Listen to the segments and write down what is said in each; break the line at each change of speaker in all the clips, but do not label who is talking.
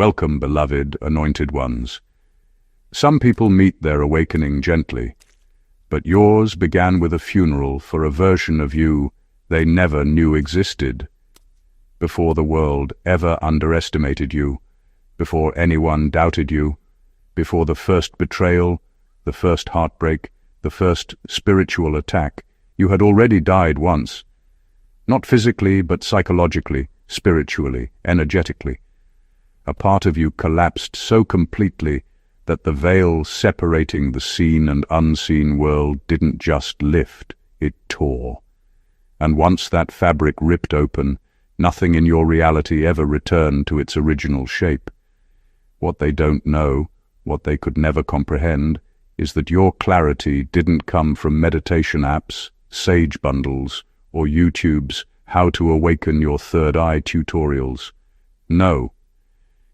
Welcome, beloved, anointed ones. Some people meet their awakening gently, but yours began with a funeral for a version of you they never knew existed. Before the world ever underestimated you, before anyone doubted you, before the first betrayal, the first heartbreak, the first spiritual attack, you had already died once. Not physically, but psychologically, spiritually, energetically. A part of you collapsed so completely that the veil separating the seen and unseen world didn't just lift, it tore. And once that fabric ripped open, nothing in your reality ever returned to its original shape. What they don't know, what they could never comprehend, is that your clarity didn't come from meditation apps, sage bundles, or YouTube's How to Awaken Your Third Eye tutorials. No.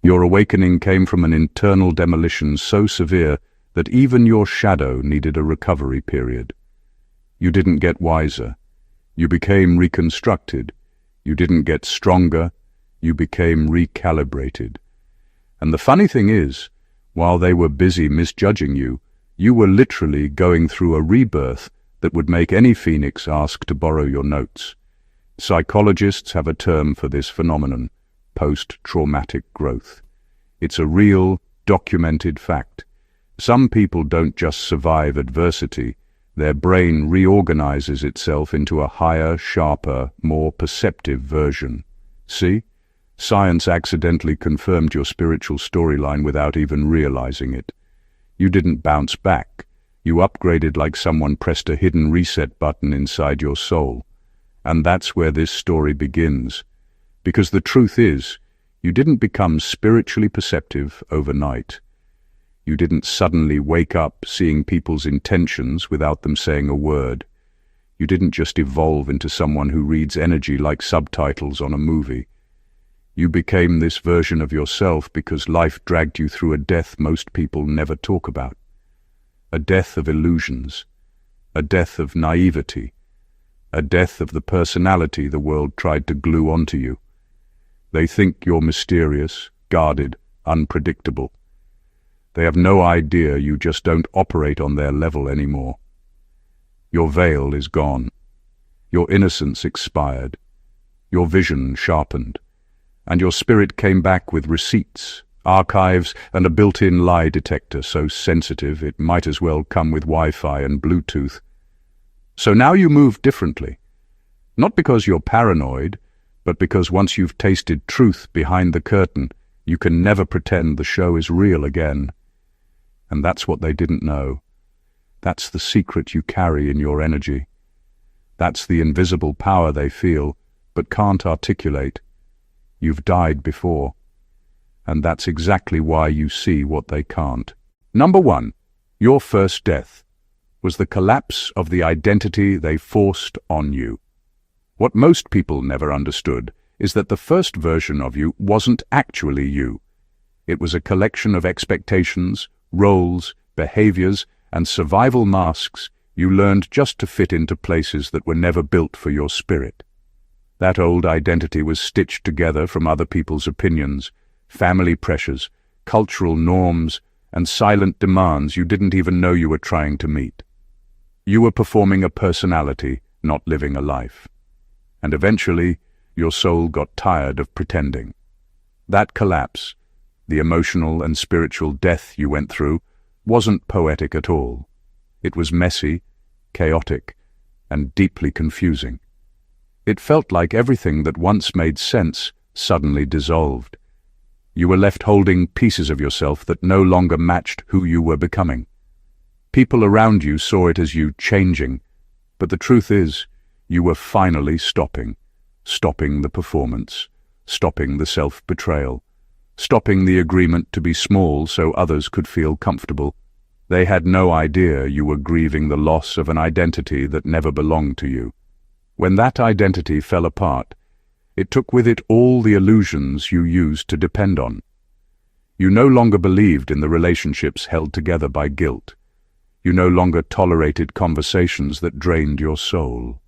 Your awakening came from an internal demolition so severe that even your shadow needed a recovery period. You didn't get wiser. You became reconstructed. You didn't get stronger. You became recalibrated. And the funny thing is, while they were busy misjudging you, you were literally going through a rebirth that would make any phoenix ask to borrow your notes. Psychologists have a term for this phenomenon: post-traumatic growth. It's a real, documented fact. Some people don't just survive adversity, their brain reorganizes itself into a higher, sharper, more perceptive version. See? Science accidentally confirmed your spiritual storyline without even realizing it. You didn't bounce back. You upgraded like someone pressed a hidden reset button inside your soul. And that's where this story begins. Because the truth is, you didn't become spiritually perceptive overnight. You didn't suddenly wake up seeing people's intentions without them saying a word. You didn't just evolve into someone who reads energy like subtitles on a movie. You became this version of yourself because life dragged you through a death most people never talk about. A death of illusions. A death of naivety. A death of the personality the world tried to glue onto you. They think you're mysterious, guarded, unpredictable. They have no idea you just don't operate on their level anymore. Your veil is gone. Your innocence expired. Your vision sharpened. And your spirit came back with receipts, archives, and a built-in lie detector so sensitive it might as well come with Wi-Fi and Bluetooth. So now you move differently. Not because you're paranoid, but because once you've tasted truth behind the curtain, you can never pretend the show is real again. And that's what they didn't know. That's the secret you carry in your energy. That's the invisible power they feel, but can't articulate. You've died before. And that's exactly why you see what they can't. Number 1. Your first death was the collapse of the identity they forced on you. What most people never understood is that the first version of you wasn't actually you. It was a collection of expectations, roles, behaviors, and survival masks you learned just to fit into places that were never built for your spirit. That old identity was stitched together from other people's opinions, family pressures, cultural norms, and silent demands you didn't even know you were trying to meet. You were performing a personality, not living a life. And eventually, your soul got tired of pretending. That collapse, the emotional and spiritual death you went through, wasn't poetic at all. It was messy, chaotic, and deeply confusing. It felt like everything that once made sense suddenly dissolved. You were left holding pieces of yourself that no longer matched who you were becoming. People around you saw it as you changing, but the truth is, you were finally stopping the performance, stopping the self-betrayal, stopping the agreement to be small so others could feel comfortable. They had no idea you were grieving the loss of an identity that never belonged to you. When that identity fell apart, it took with it all the illusions you used to depend on. You no longer believed in the relationships held together by guilt. You no longer tolerated conversations that drained your soul.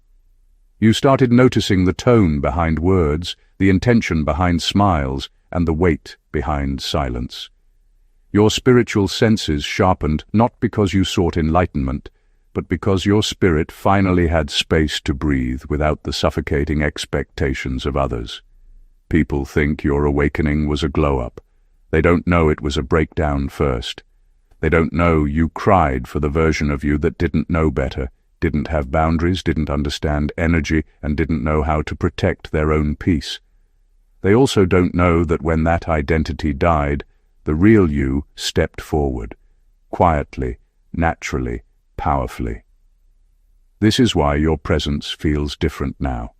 You started noticing the tone behind words, the intention behind smiles, and the weight behind silence. Your spiritual senses sharpened not because you sought enlightenment, but because your spirit finally had space to breathe without the suffocating expectations of others. People think your awakening was a glow-up. They don't know it was a breakdown first. They don't know you cried for the version of you that didn't know better, didn't have boundaries, didn't understand energy, and didn't know how to protect their own peace. They also don't know that when that identity died, the real you stepped forward, quietly, naturally, powerfully. This is why your presence feels different now.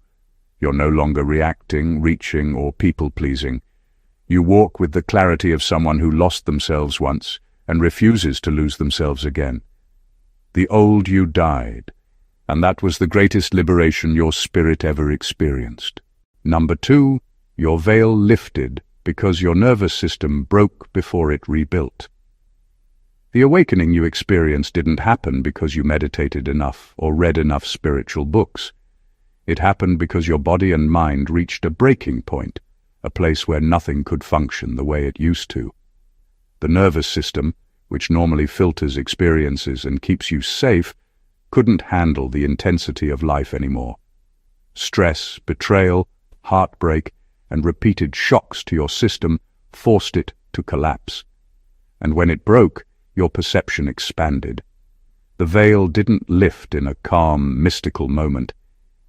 You're no longer reacting, reaching, or people-pleasing. You walk with the clarity of someone who lost themselves once and refuses to lose themselves again. The old you died, and that was the greatest liberation your spirit ever experienced. Number 2, your veil lifted because your nervous system broke before it rebuilt. The awakening you experienced didn't happen because you meditated enough or read enough spiritual books. It happened because your body and mind reached a breaking point, a place where nothing could function the way it used to. The nervous system, which normally filters experiences and keeps you safe, couldn't handle the intensity of life anymore. Stress, betrayal, heartbreak, and repeated shocks to your system forced it to collapse. And when it broke, your perception expanded. The veil didn't lift in a calm, mystical moment.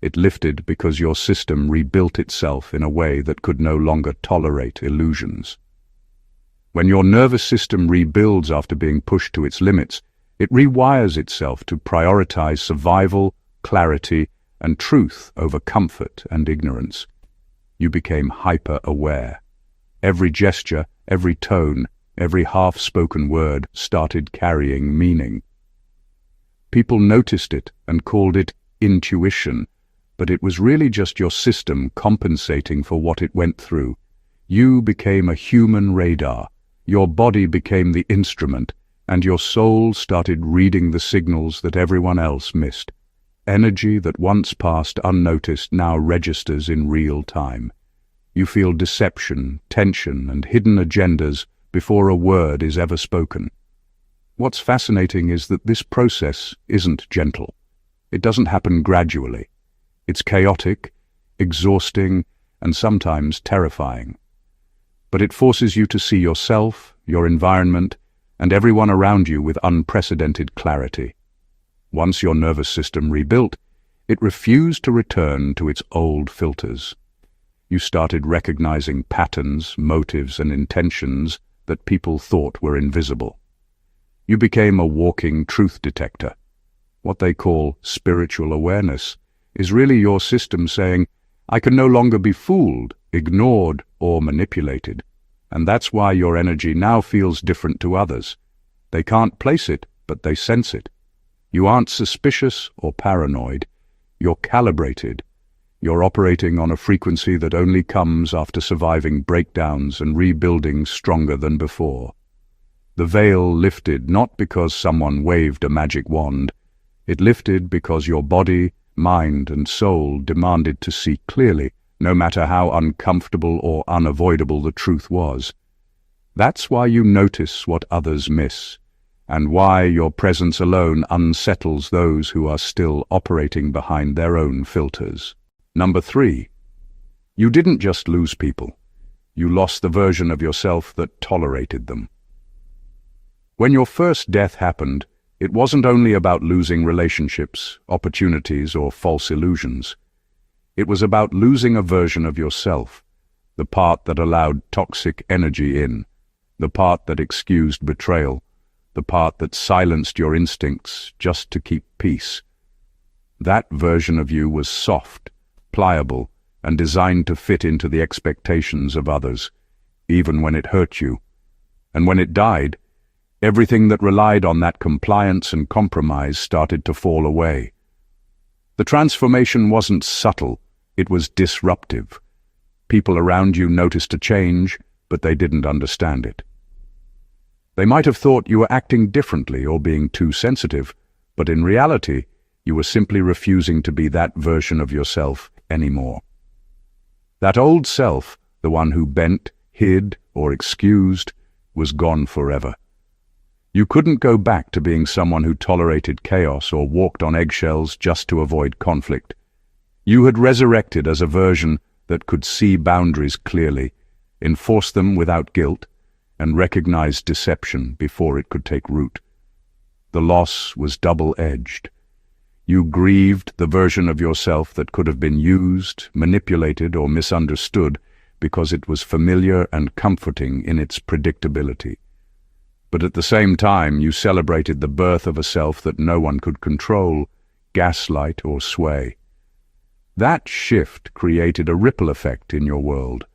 It lifted because your system rebuilt itself in a way that could no longer tolerate illusions. When your nervous system rebuilds after being pushed to its limits, it rewires itself to prioritize survival, clarity, and truth over comfort and ignorance. You became hyper-aware. Every gesture, every tone, every half-spoken word started carrying meaning. People noticed it and called it intuition, but it was really just your system compensating for what it went through. You became a human radar. Your body became the instrument, and your soul started reading the signals that everyone else missed. Energy that once passed unnoticed now registers in real time. You feel deception, tension, and hidden agendas before a word is ever spoken. What's fascinating is that this process isn't gentle. It doesn't happen gradually. It's chaotic, exhausting, and sometimes terrifying. But it forces you to see yourself, your environment, and everyone around you with unprecedented clarity. Once your nervous system rebuilt, it refused to return to its old filters. You started recognizing patterns, motives, and intentions that people thought were invisible. You became a walking truth detector. What they call spiritual awareness is really your system saying, I can no longer be fooled, ignored, or manipulated. And that's why your energy now feels different to others. They can't place it, but they sense it. You aren't suspicious or paranoid. You're calibrated. You're operating on a frequency that only comes after surviving breakdowns and rebuilding stronger than before. The veil lifted not because someone waved a magic wand. It lifted because your body, mind, and soul demanded to see clearly, no matter how uncomfortable or unavoidable the truth was. That's why you notice what others miss, and why your presence alone unsettles those who are still operating behind their own filters. Number 3. You didn't just lose people. You lost the version of yourself that tolerated them. When your first death happened, it wasn't only about losing relationships, opportunities, or false illusions. It was about losing a version of yourself, the part that allowed toxic energy in, the part that excused betrayal, the part that silenced your instincts just to keep peace. That version of you was soft, pliable, and designed to fit into the expectations of others, even when it hurt you. And when it died, everything that relied on that compliance and compromise started to fall away. The transformation wasn't subtle, it was disruptive. People around you noticed a change, but they didn't understand it. They might have thought you were acting differently or being too sensitive, but in reality, you were simply refusing to be that version of yourself anymore. That old self, the one who bent, hid, or excused was gone forever. You couldn't go back to being someone who tolerated chaos or walked on eggshells just to avoid conflict. You had resurrected as a version that could see boundaries clearly, enforce them without guilt, and recognize deception before it could take root. The loss was double-edged. You grieved the version of yourself that could have been used, manipulated, or misunderstood because it was familiar and comforting in its predictability. But at the same time, you celebrated the birth of a self that no one could control, gaslight, or sway. That shift created a ripple effect in your world.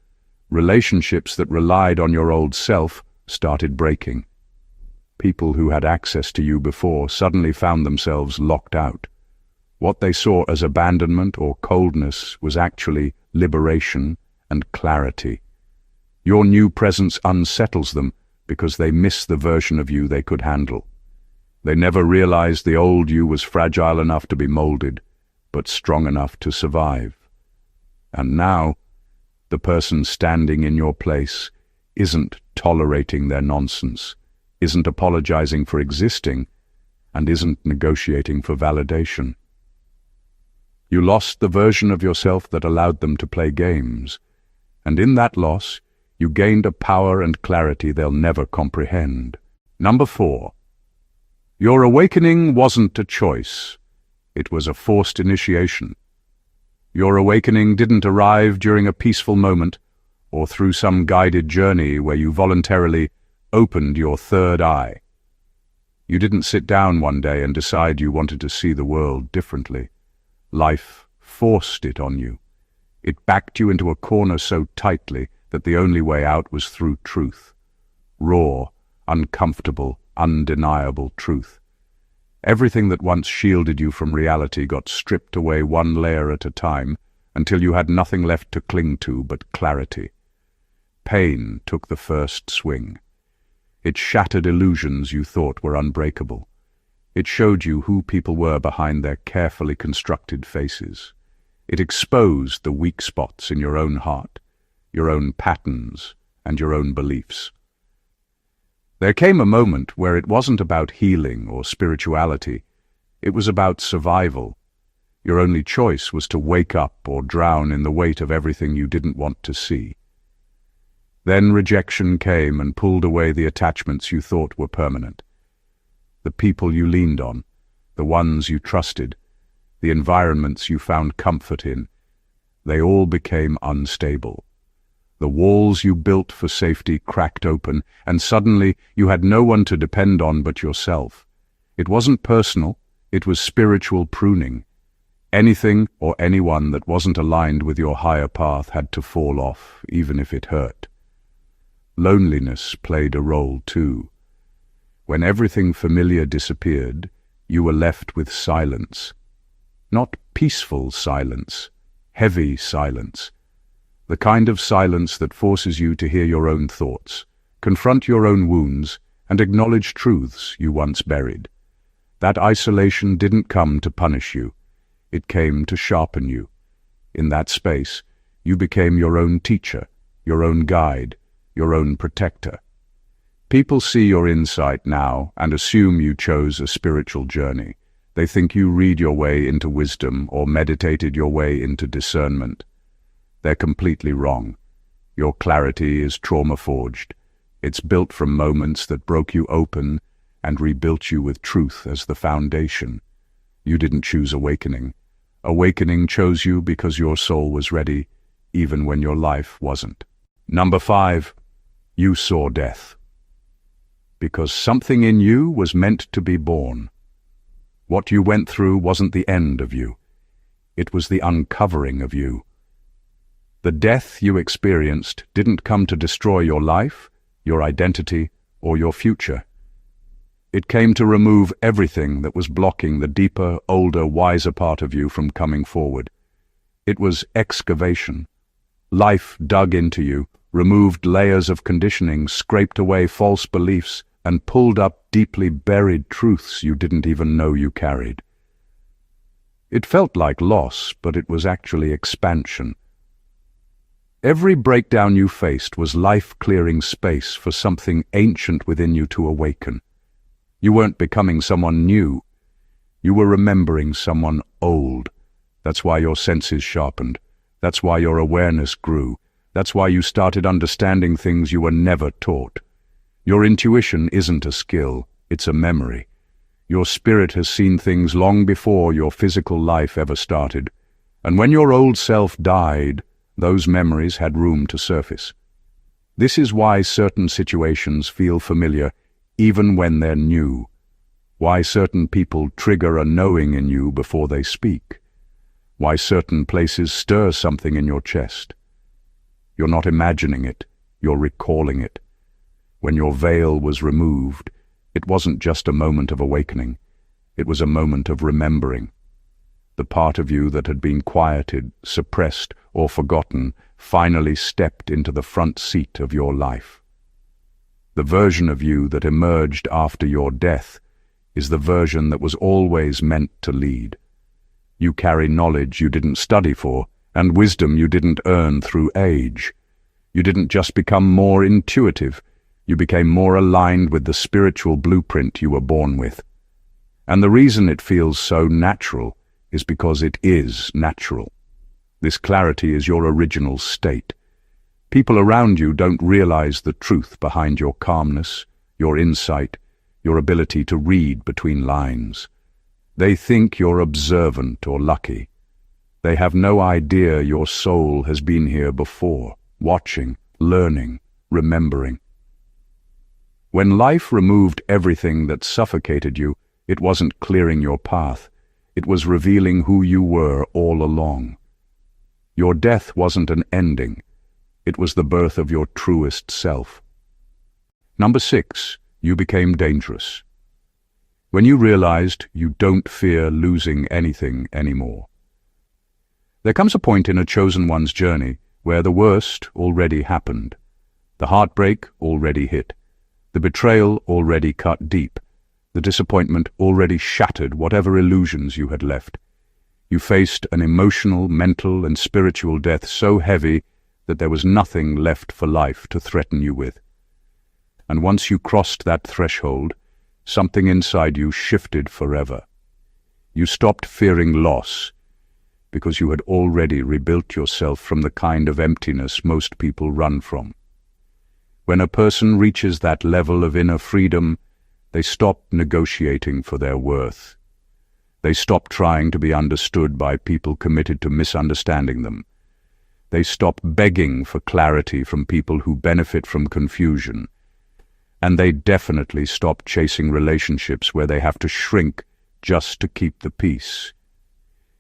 Relationships that relied on your old self started breaking. People who had access to you before suddenly found themselves locked out. What they saw as abandonment or coldness was actually liberation and clarity. Your new presence unsettles them because they miss the version of you they could handle. They never realized the old you was fragile enough to be molded, but strong enough to survive. And now, the person standing in your place isn't tolerating their nonsense, isn't apologizing for existing, and isn't negotiating for validation. You lost the version of yourself that allowed them to play games, and in that loss, you gained a power and clarity they'll never comprehend. Number 4. Your awakening wasn't a choice. It was a forced initiation. Your awakening didn't arrive during a peaceful moment or through some guided journey where you voluntarily opened your third eye. You didn't sit down one day and decide you wanted to see the world differently. Life forced it on you. It backed you into a corner so tightly that the only way out was through truth. Raw, uncomfortable, undeniable truth. Everything that once shielded you from reality got stripped away one layer at a time until you had nothing left to cling to but clarity. Pain took the first swing. It shattered illusions you thought were unbreakable. It showed you who people were behind their carefully constructed faces. It exposed the weak spots in your own heart, your own patterns, and your own beliefs. There came a moment where it wasn't about healing or spirituality. It was about survival. Your only choice was to wake up or drown in the weight of everything you didn't want to see. Then rejection came and pulled away the attachments you thought were permanent. The people you leaned on, the ones you trusted, the environments you found comfort in, they all became unstable. The walls you built for safety cracked open, and suddenly you had no one to depend on but yourself. It wasn't personal, it was spiritual pruning. Anything or anyone that wasn't aligned with your higher path had to fall off, even if it hurt. Loneliness played a role too. When everything familiar disappeared, you were left with silence. Not peaceful silence, heavy silence. The kind of silence that forces you to hear your own thoughts, confront your own wounds, and acknowledge truths you once buried. That isolation didn't come to punish you. It came to sharpen you. In that space, you became your own teacher, your own guide, your own protector. People see your insight now and assume you chose a spiritual journey. They think you read your way into wisdom or meditated your way into discernment. They're completely wrong. Your clarity is trauma-forged. It's built from moments that broke you open and rebuilt you with truth as the foundation. You didn't choose awakening. Awakening chose you because your soul was ready, even when your life wasn't. Number 5. You saw death. Because something in you was meant to be born. What you went through wasn't the end of you. It was the uncovering of you. The death you experienced didn't come to destroy your life, your identity, or your future. It came to remove everything that was blocking the deeper, older, wiser part of you from coming forward. It was excavation. Life dug into you, removed layers of conditioning, scraped away false beliefs, and pulled up deeply buried truths you didn't even know you carried. It felt like loss, but it was actually expansion. Every breakdown you faced was life-clearing space for something ancient within you to awaken. You weren't becoming someone new. You were remembering someone old. That's why your senses sharpened. That's why your awareness grew. That's why you started understanding things you were never taught. Your intuition isn't a skill, it's a memory. Your spirit has seen things long before your physical life ever started. And when your old self died, those memories had room to surface. This is why certain situations feel familiar even when they're new. Why certain people trigger a knowing in you before they speak. Why certain places stir something in your chest. You're not imagining it, you're recalling it. When your veil was removed, it wasn't just a moment of awakening, it was a moment of remembering. The part of you that had been quieted, suppressed, or forgotten finally stepped into the front seat of your life. The version of you that emerged after your death is the version that was always meant to lead. You carry knowledge you didn't study for, and wisdom you didn't earn through age. You didn't just become more intuitive, you became more aligned with the spiritual blueprint you were born with. And the reason it feels so natural is because it is natural. This clarity is your original state. People around you don't realize the truth behind your calmness, your insight, your ability to read between lines. They think you're observant or lucky. They have no idea your soul has been here before, watching, learning, remembering. When life removed everything that suffocated you, it wasn't clearing your path. It was revealing who you were all along. Your death wasn't an ending. It was the birth of your truest self. Number 6, you became dangerous. When you realized you don't fear losing anything anymore. There comes a point in a chosen one's journey where the worst already happened. The heartbreak already hit. The betrayal already cut deep. The disappointment already shattered whatever illusions you had left. You faced an emotional, mental, and spiritual death so heavy that there was nothing left for life to threaten you with. And once you crossed that threshold, something inside you shifted forever. You stopped fearing loss, because you had already rebuilt yourself from the kind of emptiness most people run from. When a person reaches that level of inner freedom, they stop negotiating for their worth. They stop trying to be understood by people committed to misunderstanding them. They stop begging for clarity from people who benefit from confusion. And they definitely stop chasing relationships where they have to shrink just to keep the peace.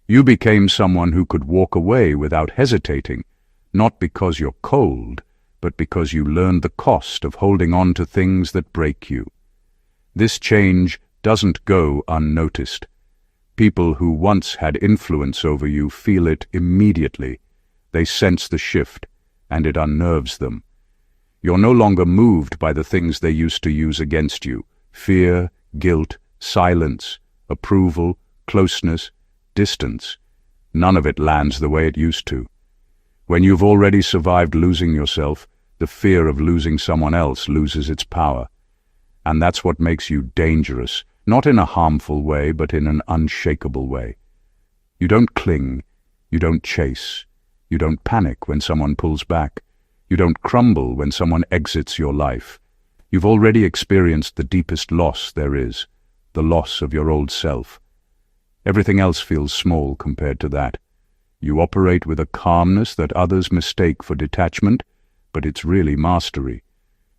You became someone who could walk away without hesitating, not because you're cold, but because you learned the cost of holding on to things that break you. This change doesn't go unnoticed. People who once had influence over you feel it immediately. They sense the shift, and it unnerves them. You're no longer moved by the things they used to use against you: fear, guilt, silence, approval, closeness, distance. None of it lands the way it used to. When you've already survived losing yourself, the fear of losing someone else loses its power. And that's what makes you dangerous, not in a harmful way, but in an unshakable way. You don't cling, you don't chase, you don't panic when someone pulls back, you don't crumble when someone exits your life. You've already experienced the deepest loss there is, the loss of your old self. Everything else feels small compared to that. You operate with a calmness that others mistake for detachment, but it's really mastery.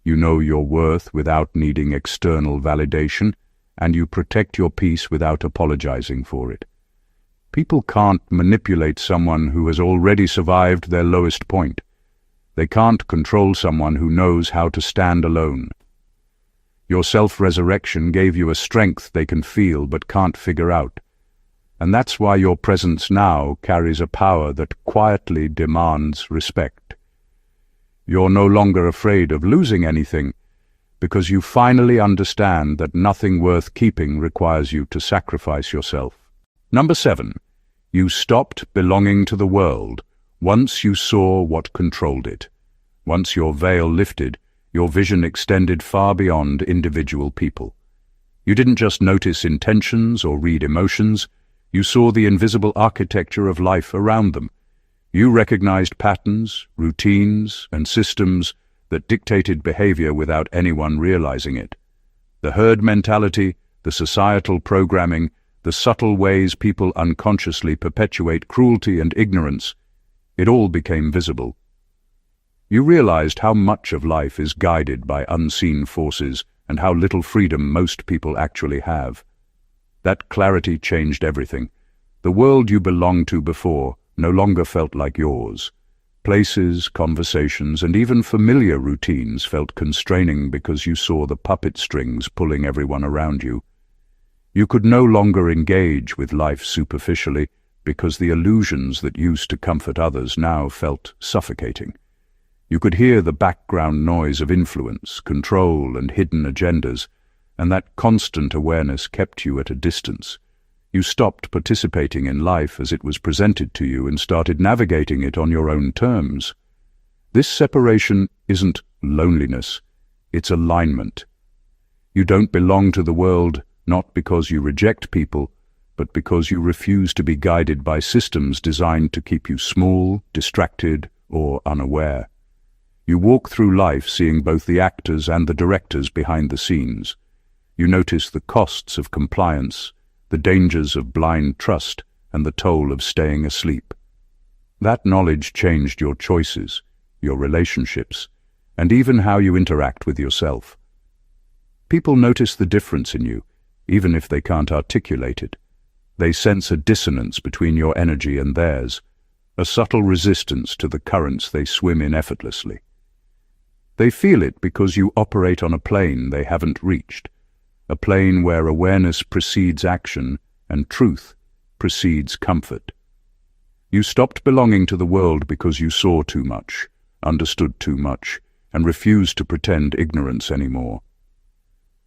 You know your worth without needing external validation, and you protect your peace without apologizing for it. People can't manipulate someone who has already survived their lowest point. They can't control someone who knows how to stand alone. Your self-resurrection gave you a strength they can feel but can't figure out. And that's why your presence now carries a power that quietly demands respect. You're no longer afraid of losing anything, because you finally understand that nothing worth keeping requires you to sacrifice yourself. Number 7, you stopped belonging to the world, Once you saw what controlled it. Once your veil lifted, your vision extended far beyond individual people. You didn't just notice intentions or read emotions, you saw the invisible architecture of life around them. You recognized patterns, routines, and systems that dictated behavior without anyone realizing it. The herd mentality, the societal programming, the subtle ways people unconsciously perpetuate cruelty and ignorance, it all became visible. You realized how much of life is guided by unseen forces and how little freedom most people actually have. That clarity changed everything. The world you belonged to before no longer felt like yours. Places, conversations, and even familiar routines felt constraining because you saw the puppet strings pulling everyone around you. You could no longer engage with life superficially because the illusions that used to comfort others now felt suffocating. You could hear the background noise of influence, control, and hidden agendas, and that constant awareness kept you at a distance. You stopped participating in life as it was presented to you and started navigating it on your own terms. This separation isn't loneliness, it's alignment. You don't belong to the world not because you reject people, but because you refuse to be guided by systems designed to keep you small, distracted, or unaware. You walk through life seeing both the actors and the directors behind the scenes. You notice the costs of compliance, the dangers of blind trust, and the toll of staying asleep. That knowledge changed your choices, your relationships, and even how you interact with yourself. People notice the difference in you, even if they can't articulate it. They sense a dissonance between your energy and theirs, a subtle resistance to the currents they swim in effortlessly. They feel it because you operate on a plane they haven't reached, a plane where awareness precedes action and truth precedes comfort. You stopped belonging to the world because you saw too much, understood too much, and refused to pretend ignorance anymore.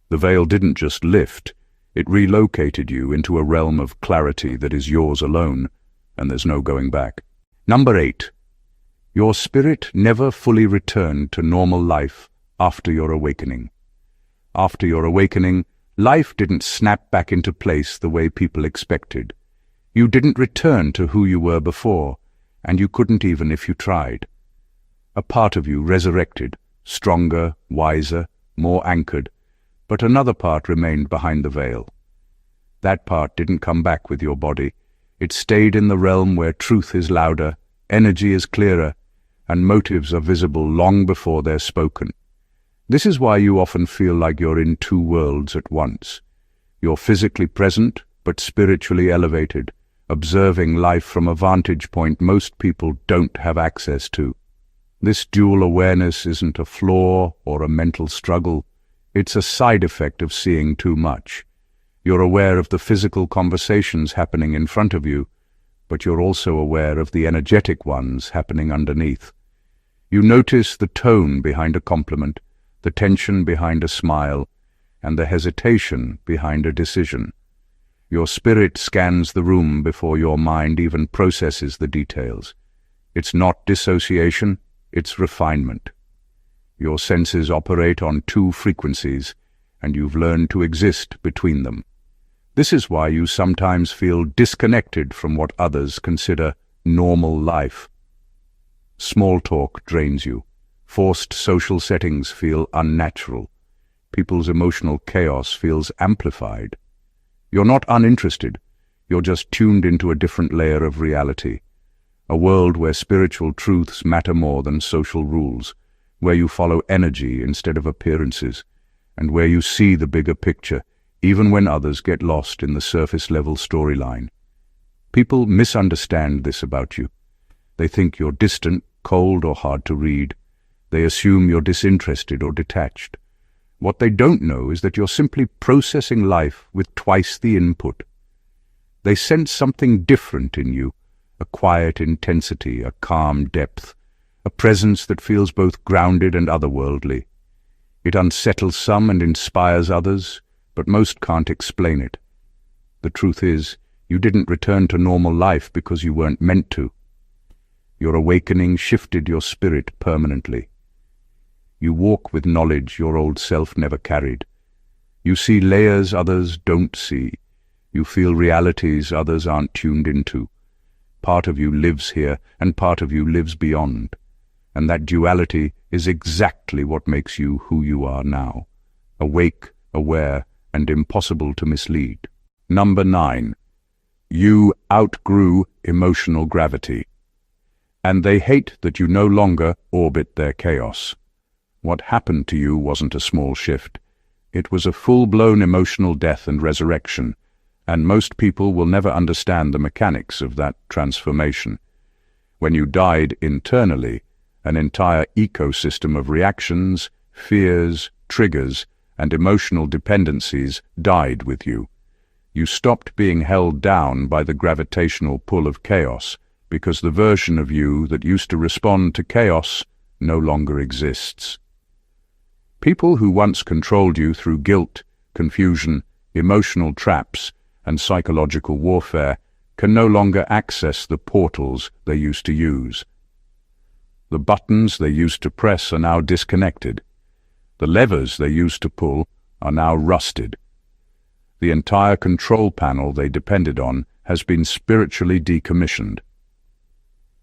The veil didn't just lift, it relocated you into a realm of clarity that is yours alone, and there's no going back. Number 8. Your spirit never fully returned to normal life after your awakening. After your awakening, life didn't snap back into place the way people expected. You didn't return to who you were before, and you couldn't even if you tried. A part of you resurrected, stronger, wiser, more anchored, but another part remained behind the veil. That part didn't come back with your body. It stayed in the realm where truth is louder, energy is clearer, and motives are visible long before they're spoken. This is why you often feel like you're in two worlds at once. You're physically present, but spiritually elevated, observing life from a vantage point most people don't have access to. This dual awareness isn't a flaw or a mental struggle. It's a side effect of seeing too much. You're aware of the physical conversations happening in front of you, but you're also aware of the energetic ones happening underneath. You notice the tone behind a compliment, the tension behind a smile, and the hesitation behind a decision. Your spirit scans the room before your mind even processes the details. It's not dissociation, it's refinement. Your senses operate on two frequencies, and you've learned to exist between them. This is why you sometimes feel disconnected from what others consider normal life. Small talk drains you. Forced social settings feel unnatural. People's emotional chaos feels amplified. You're not uninterested. You're just tuned into a different layer of reality. A world where spiritual truths matter more than social rules, where you follow energy instead of appearances, and where you see the bigger picture, even when others get lost in the surface-level storyline. People misunderstand this about you. They think you're distant, cold, or hard to read. They assume you're disinterested or detached. What they don't know is that you're simply processing life with twice the input. They sense something different in you, a quiet intensity, a calm depth, a presence that feels both grounded and otherworldly. It unsettles some and inspires others, but most can't explain it. The truth is, you didn't return to normal life because you weren't meant to. Your awakening shifted your spirit permanently. You walk with knowledge your old self never carried. You see layers others don't see. You feel realities others aren't tuned into. Part of you lives here, and part of you lives beyond. And that duality is exactly what makes you who you are now. Awake, aware, and impossible to mislead. Number 9. You outgrew emotional gravity. And they hate that you no longer orbit their chaos. What happened to you wasn't a small shift. It was a full-blown emotional death and resurrection, and most people will never understand the mechanics of that transformation. When you died internally, an entire ecosystem of reactions, fears, triggers, and emotional dependencies died with you. You stopped being held down by the gravitational pull of chaos, because the version of you that used to respond to chaos no longer exists. People who once controlled you through guilt, confusion, emotional traps, and psychological warfare can no longer access the portals they used to use. The buttons they used to press are now disconnected. The levers they used to pull are now rusted. The entire control panel they depended on has been spiritually decommissioned.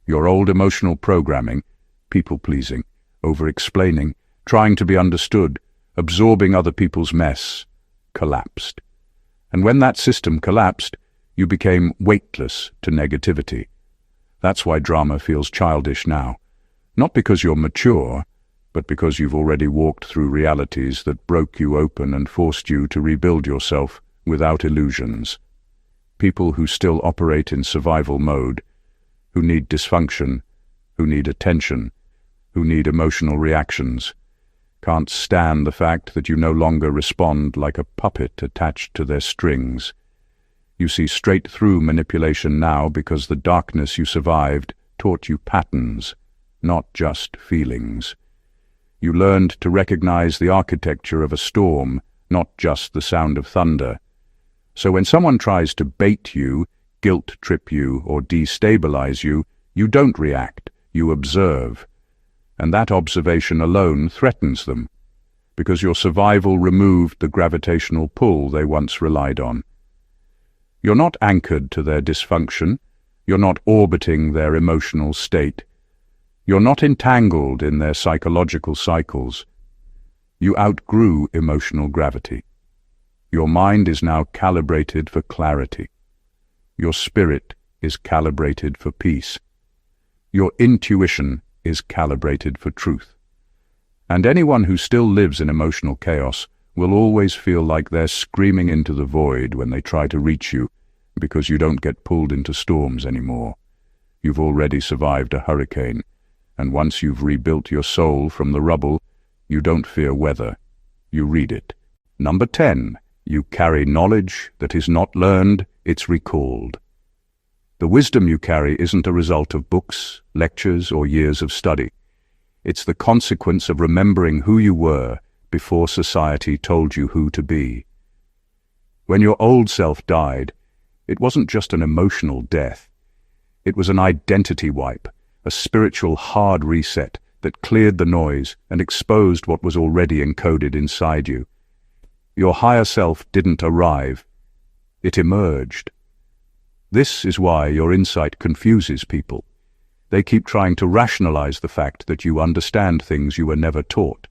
Your old emotional programming, people-pleasing, over-explaining, trying to be understood, absorbing other people's mess, collapsed. And when that system collapsed, you became weightless to negativity. That's why drama feels childish now. Not because you're mature, but because you've already walked through realities that broke you open and forced you to rebuild yourself without illusions. People who still operate in survival mode, who need dysfunction, who need attention, who need emotional reactions, can't stand the fact that you no longer respond like a puppet attached to their strings. You see straight through manipulation now because the darkness you survived taught you patterns, not just feelings. You learned to recognize the architecture of a storm, not just the sound of thunder. So when someone tries to bait you, guilt-trip you, or destabilize you, you don't react, you observe. And that observation alone threatens them, because your survival removed the gravitational pull they once relied on. You're not anchored to their dysfunction, you're not orbiting their emotional state, you're not entangled in their psychological cycles. You outgrew emotional gravity. Your mind is now calibrated for clarity. Your spirit is calibrated for peace. Your intuition is calibrated for truth. And anyone who still lives in emotional chaos will always feel like they're screaming into the void when they try to reach you, because you don't get pulled into storms anymore. You've already survived a hurricane, and once you've rebuilt your soul from the rubble, you don't fear weather, you read it. Number 10. You carry knowledge that is not learned, it's recalled. The wisdom you carry isn't a result of books, lectures, or years of study. It's the consequence of remembering who you were before society told you who to be. When your old self died, it wasn't just an emotional death. It was an identity wipe, a spiritual hard reset that cleared the noise and exposed what was already encoded inside you. Your higher self didn't arrive, it emerged. This is why your insight confuses people. They keep trying to rationalize the fact that you understand things you were never taught.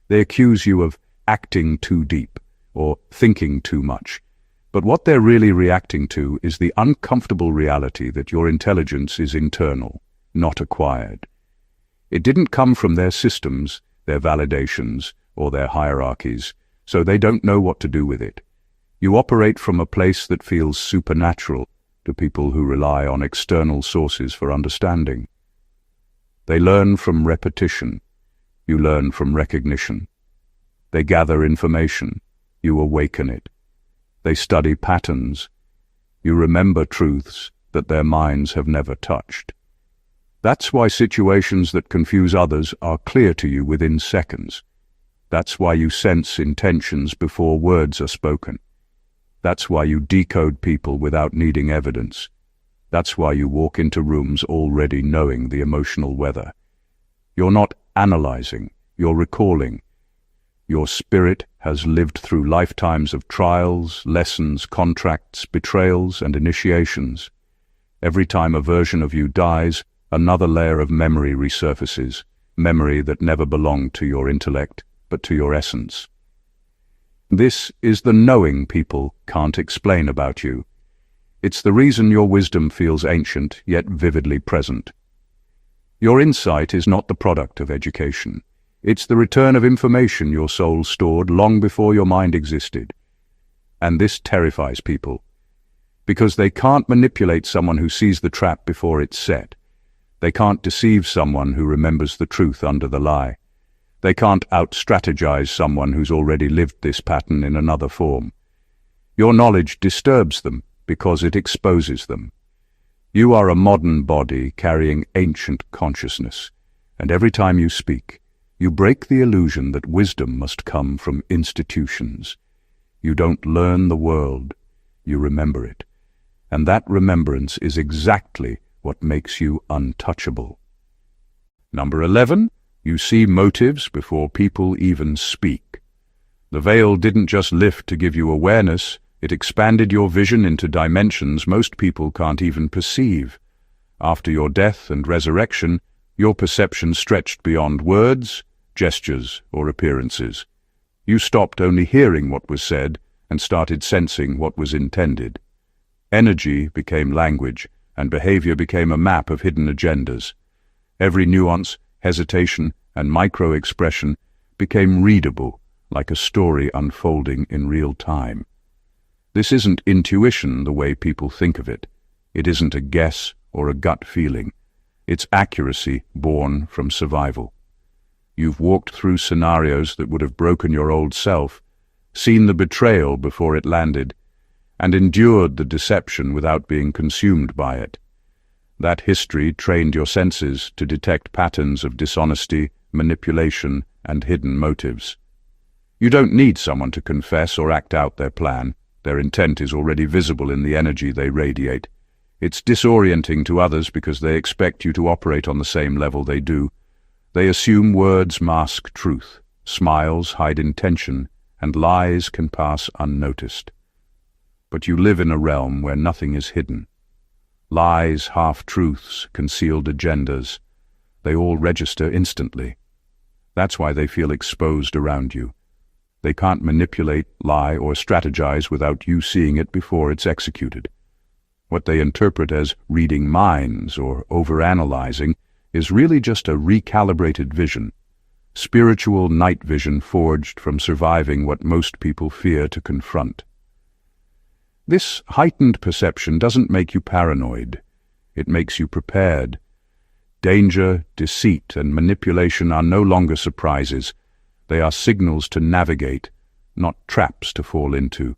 They accuse you of acting too deep or thinking too much. But what they're really reacting to is the uncomfortable reality that your intelligence is internal, not acquired. It didn't come from their systems, their validations, or their hierarchies, so they don't know what to do with it. You operate from a place that feels supernatural to people who rely on external sources for understanding. They learn from repetition. You learn from recognition. They gather information. You awaken it. They study patterns. You remember truths that their minds have never touched. That's why situations that confuse others are clear to you within seconds. That's why you sense intentions before words are spoken. That's why you decode people without needing evidence. That's why you walk into rooms already knowing the emotional weather. You're not analyzing, you're recalling. Your spirit has lived through lifetimes of trials, lessons, contracts, betrayals, and initiations. Every time a version of you dies, another layer of memory resurfaces, memory that never belonged to your intellect, but to your essence. This is the knowing people can't explain about you. It's the reason your wisdom feels ancient, yet vividly present. Your insight is not the product of education. It's the return of information your soul stored long before your mind existed. And this terrifies people, because they can't manipulate someone who sees the trap before it's set. They can't deceive someone who remembers the truth under the lie. They can't out-strategize someone who's already lived this pattern in another form. Your knowledge disturbs them because it exposes them. You are a modern body carrying ancient consciousness, and every time you speak, you break the illusion that wisdom must come from institutions. You don't learn the world, you remember it. And that remembrance is exactly what makes you untouchable. Number 11, you see motives before people even speak. The veil didn't just lift to give you awareness, it expanded your vision into dimensions most people can't even perceive. After your death and resurrection, your perception stretched beyond words, gestures, or appearances. You stopped only hearing what was said and started sensing what was intended. Energy became language, and behavior became a map of hidden agendas. Every nuance, hesitation, and micro-expression became readable, like a story unfolding in real time. This isn't intuition the way people think of it. It isn't a guess or a gut feeling. It's accuracy born from survival. You've walked through scenarios that would have broken your old self, seen the betrayal before it landed, and endured the deception without being consumed by it. That history trained your senses to detect patterns of dishonesty, manipulation, and hidden motives. You don't need someone to confess or act out their plan. Their intent is already visible in the energy they radiate. It's disorienting to others because they expect you to operate on the same level they do. They assume words mask truth, smiles hide intention, and lies can pass unnoticed. But you live in a realm where nothing is hidden. Lies, half-truths, concealed agendas, they all register instantly. That's why they feel exposed around you. They can't manipulate, lie, or strategize without you seeing it before it's executed. What they interpret as reading minds or overanalyzing is really just a recalibrated vision, spiritual night vision forged from surviving what most people fear to confront. This heightened perception doesn't make you paranoid. It makes you prepared. Danger, deceit, and manipulation are no longer surprises. They are signals to navigate, not traps to fall into.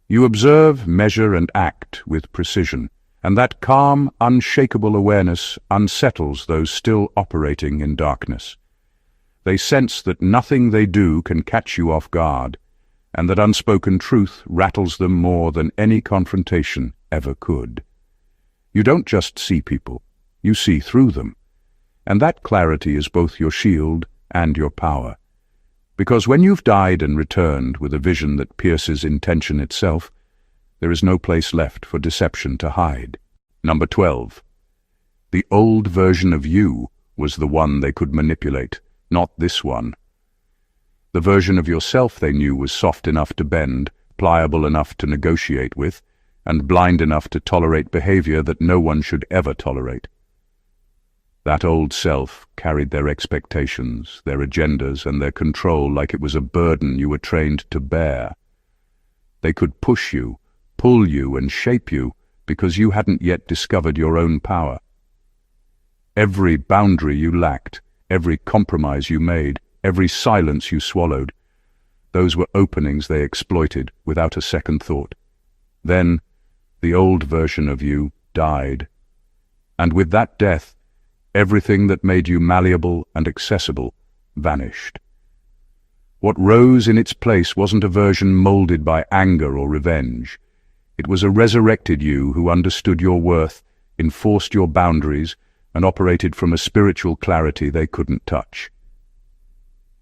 You observe, measure, and act with precision, and that calm, unshakable awareness unsettles those still operating in darkness. They sense that nothing they do can catch you off guard, and that unspoken truth rattles them more than any confrontation ever could. You don't just see people, you see through them, and that clarity is both your shield and your power. Because when you've died and returned with a vision that pierces intention itself, there is no place left for deception to hide. Number 12. The old version of you was the one they could manipulate, not this one. The version of yourself they knew was soft enough to bend, pliable enough to negotiate with, and blind enough to tolerate behavior that no one should ever tolerate. That old self carried their expectations, their agendas, and their control like it was a burden you were trained to bear. They could push you, pull you, and shape you because you hadn't yet discovered your own power. Every boundary you lacked, every compromise you made, every silence you swallowed, those were openings they exploited without a second thought. Then, the old version of you died. And with that death, everything that made you malleable and accessible vanished. What rose in its place wasn't a version molded by anger or revenge. It was a resurrected you who understood your worth enforced your boundaries, and operated from a spiritual clarity they couldn't touch.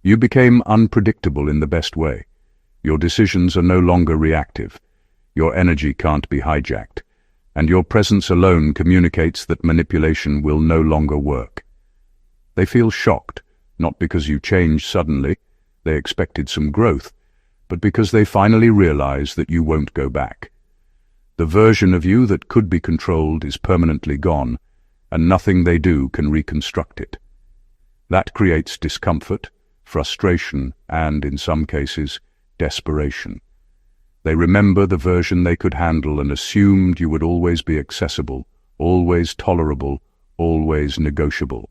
You became unpredictable in the best way. Your decisions are no longer reactive. Your energy can't be hijacked, and your presence alone communicates that manipulation will no longer work. They feel shocked, not because you changed suddenly, they expected some growth, but because they finally realize that you won't go back. The version of you that could be controlled is permanently gone, and nothing they do can reconstruct it. That creates discomfort, frustration, and, in some cases, desperation. They remember the version they could handle and assumed you would always be accessible, always tolerable, always negotiable.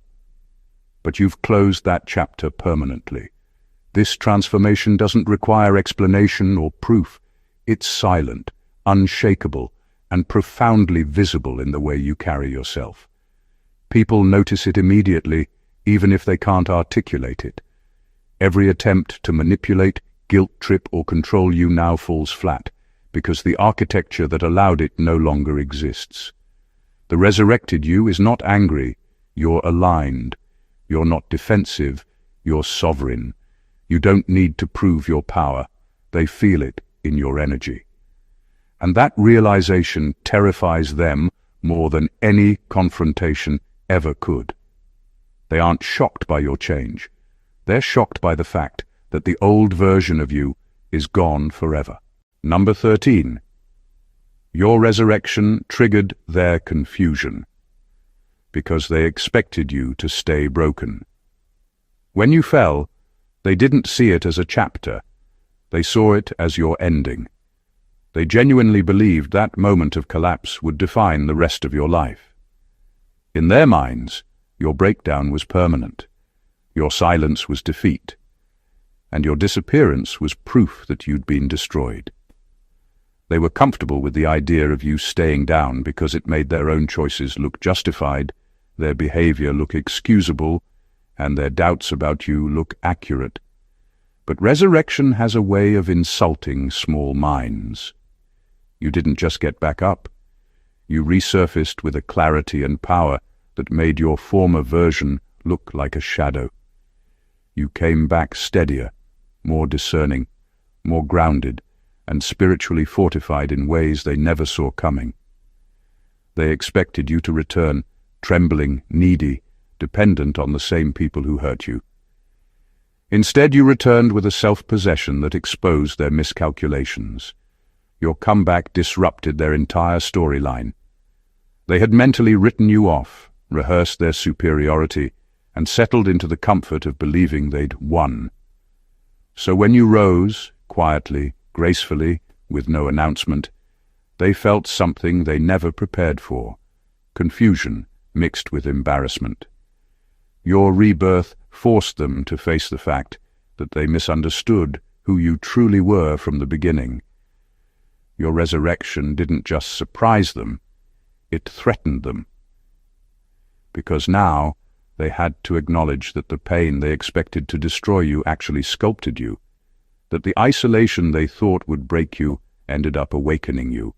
But you've closed that chapter permanently. This transformation doesn't require explanation or proof. It's silent, unshakable, and profoundly visible in the way you carry yourself. People notice it immediately, even if they can't articulate it. Every attempt to manipulate, guilt-trip, or control you now falls flat, because the architecture that allowed it no longer exists. The resurrected you is not angry, you're aligned. You're not defensive, you're sovereign. You don't need to prove your power, they feel it in your energy. And that realization terrifies them more than any confrontation ever could. They aren't shocked by your change. They're shocked by the fact that the old version of you is gone forever. Number 13. Your resurrection triggered their confusion, because they expected you to stay broken. When you fell, they didn't see it as a chapter. They saw it as your ending. They genuinely believed that moment of collapse would define the rest of your life. In their minds, your breakdown was permanent. Your silence was defeat, and your disappearance was proof that you'd been destroyed. They were comfortable with the idea of you staying down because it made their own choices look justified, their behavior look excusable, and their doubts about you look accurate. But resurrection has a way of insulting small minds. You didn't just get back up. You resurfaced with a clarity and power that made your former version look like a shadow. You came back steadier, more discerning, more grounded, and spiritually fortified in ways they never saw coming. They expected you to return, trembling, needy, dependent on the same people who hurt you. Instead, you returned with a self-possession that exposed their miscalculations. Your comeback disrupted their entire storyline. They had mentally written you off, rehearsed their superiority, and settled into the comfort of believing they'd won. So when you rose, quietly, gracefully, with no announcement, they felt something they never prepared for: confusion mixed with embarrassment. Your rebirth forced them to face the fact that they misunderstood who you truly were from the beginning. Your resurrection didn't just surprise them, it threatened them. Because now they had to acknowledge that the pain they expected to destroy you actually sculpted you, that the isolation they thought would break you ended up awakening you,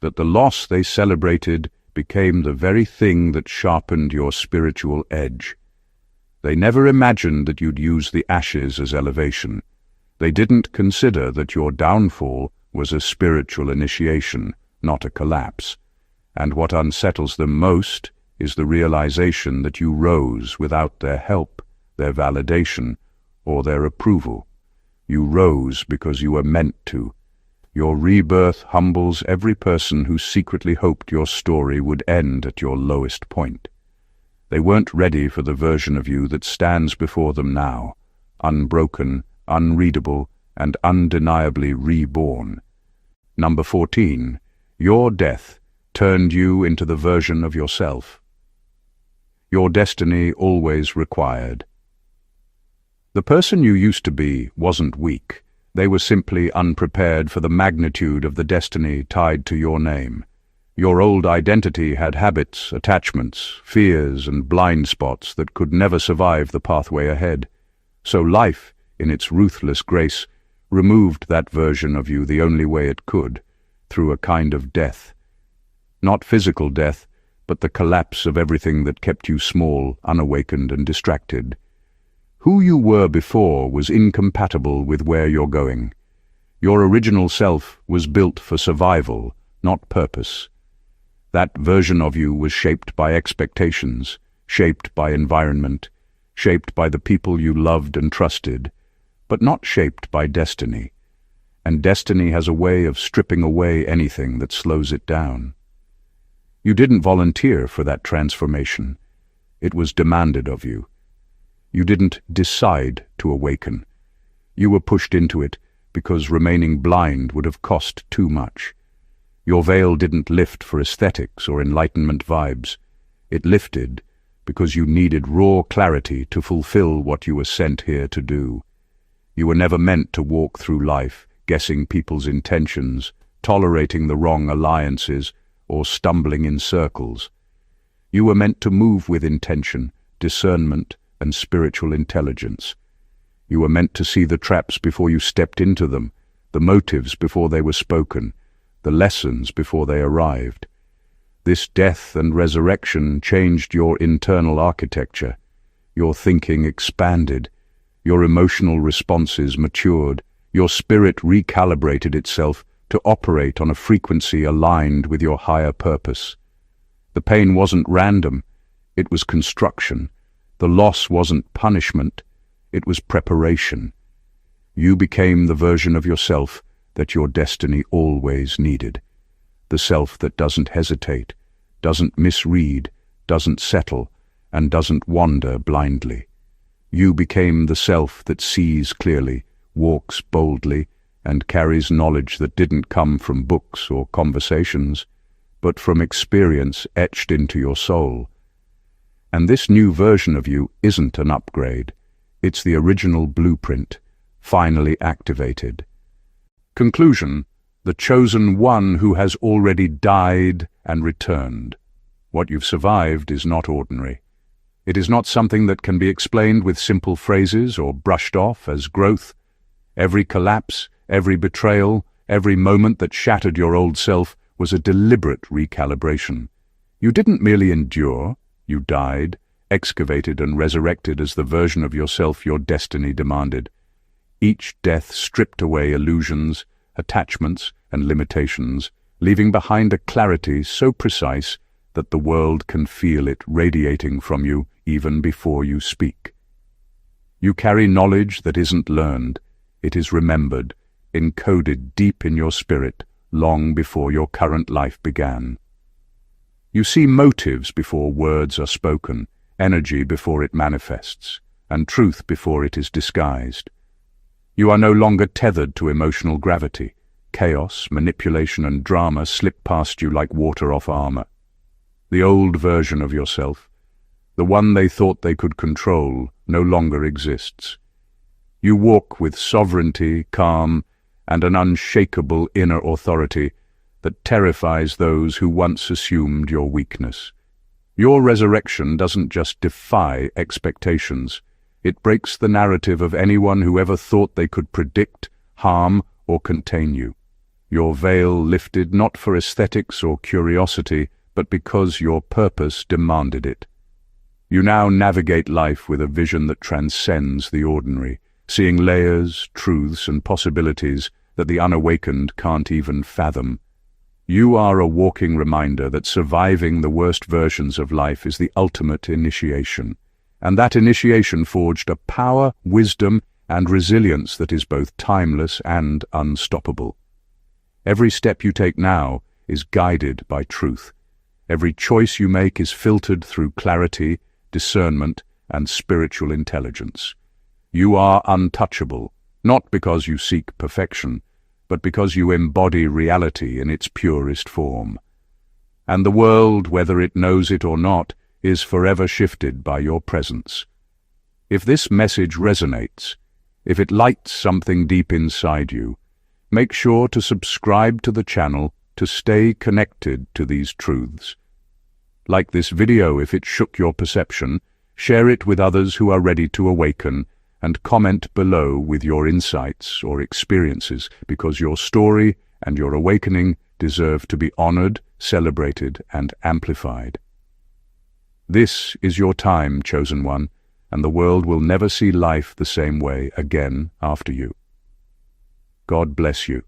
that the loss they celebrated became the very thing that sharpened your spiritual edge. They never imagined that you'd use the ashes as elevation. They didn't consider that your downfall was a spiritual initiation, not a collapse. And what unsettles them most is the realization that you rose without their help, their validation, or their approval. You rose because you were meant to. Your rebirth humbles every person who secretly hoped your story would end at your lowest point. They weren't ready for the version of you that stands before them now, unbroken, unreadable, and undeniably reborn. Number 14. Your death turned you into the version of yourself your destiny always required. The person you used to be wasn't weak. They were simply unprepared for the magnitude of the destiny tied to your name. Your old identity had habits, attachments, fears, and blind spots that could never survive the pathway ahead. So life, in its ruthless grace, removed that version of you the only way it could, through a kind of death. Not physical death, but the collapse of everything that kept you small, unawakened, and distracted. Who you were before was incompatible with where you're going. Your original self was built for survival, not purpose. That version of you was shaped by expectations, shaped by environment, shaped by the people you loved and trusted, but not shaped by destiny. And destiny has a way of stripping away anything that slows it down. You didn't volunteer for that transformation. It was demanded of you. You didn't decide to awaken. You were pushed into it because remaining blind would have cost too much. Your veil didn't lift for aesthetics or enlightenment vibes. It lifted because you needed raw clarity to fulfill what you were sent here to do. You were never meant to walk through life guessing people's intentions, tolerating the wrong alliances, or stumbling in circles. You were meant to move with intention, discernment, and spiritual intelligence. You were meant to see the traps before you stepped into them, the motives before they were spoken, the lessons before they arrived. This death and resurrection changed your internal architecture. Your thinking expanded, your emotional responses matured, your spirit recalibrated itself to operate on a frequency aligned with your higher purpose. The pain wasn't random, it was construction. The loss wasn't punishment, it was preparation. You became the version of yourself that your destiny always needed. The self that doesn't hesitate, doesn't misread, doesn't settle, and doesn't wander blindly. You became the self that sees clearly, walks boldly, and carries knowledge that didn't come from books or conversations, but from experience etched into your soul. And this new version of you isn't an upgrade. It's the original blueprint, finally activated. Conclusion: the chosen one who has already died and returned. What you've survived is not ordinary. It is not something that can be explained with simple phrases or brushed off as growth. Every collapse, every betrayal, every moment that shattered your old self was a deliberate recalibration. You didn't merely endure, you died, excavated and resurrected as the version of yourself your destiny demanded. Each death stripped away illusions, attachments, and limitations, leaving behind a clarity so precise that the world can feel it radiating from you even before you speak. You carry knowledge that isn't learned. It is remembered, encoded deep in your spirit, long before your current life began. You see motives before words are spoken, energy before it manifests, and truth before it is disguised. You are no longer tethered to emotional gravity. Chaos, manipulation, and drama slip past you like water off armor. The old version of yourself, the one they thought they could control, no longer exists. You walk with sovereignty, calm, and an unshakable inner authority that terrifies those who once assumed your weakness. Your resurrection doesn't just defy expectations. It breaks the narrative of anyone who ever thought they could predict, harm, or contain you. Your veil lifted not for aesthetics or curiosity, but because your purpose demanded it. You now navigate life with a vision that transcends the ordinary, seeing layers, truths, and possibilities that the unawakened can't even fathom. You are a walking reminder that surviving the worst versions of life is the ultimate initiation, and that initiation forged a power, wisdom, and resilience that is both timeless and unstoppable. Every step you take now is guided by truth. Every choice you make is filtered through clarity, discernment, and spiritual intelligence. You are untouchable, not because you seek perfection, but because you embody reality in its purest form. And the world, whether it knows it or not, is forever shifted by your presence. If this message resonates, if it lights something deep inside you, make sure to subscribe to the channel to stay connected to these truths. Like this video if it shook your perception, share it with others who are ready to awaken, and comment below with your insights or experiences, because your story and your awakening deserve to be honored, celebrated, and amplified. This is your time, chosen one, and the world will never see life the same way again after you. God bless you.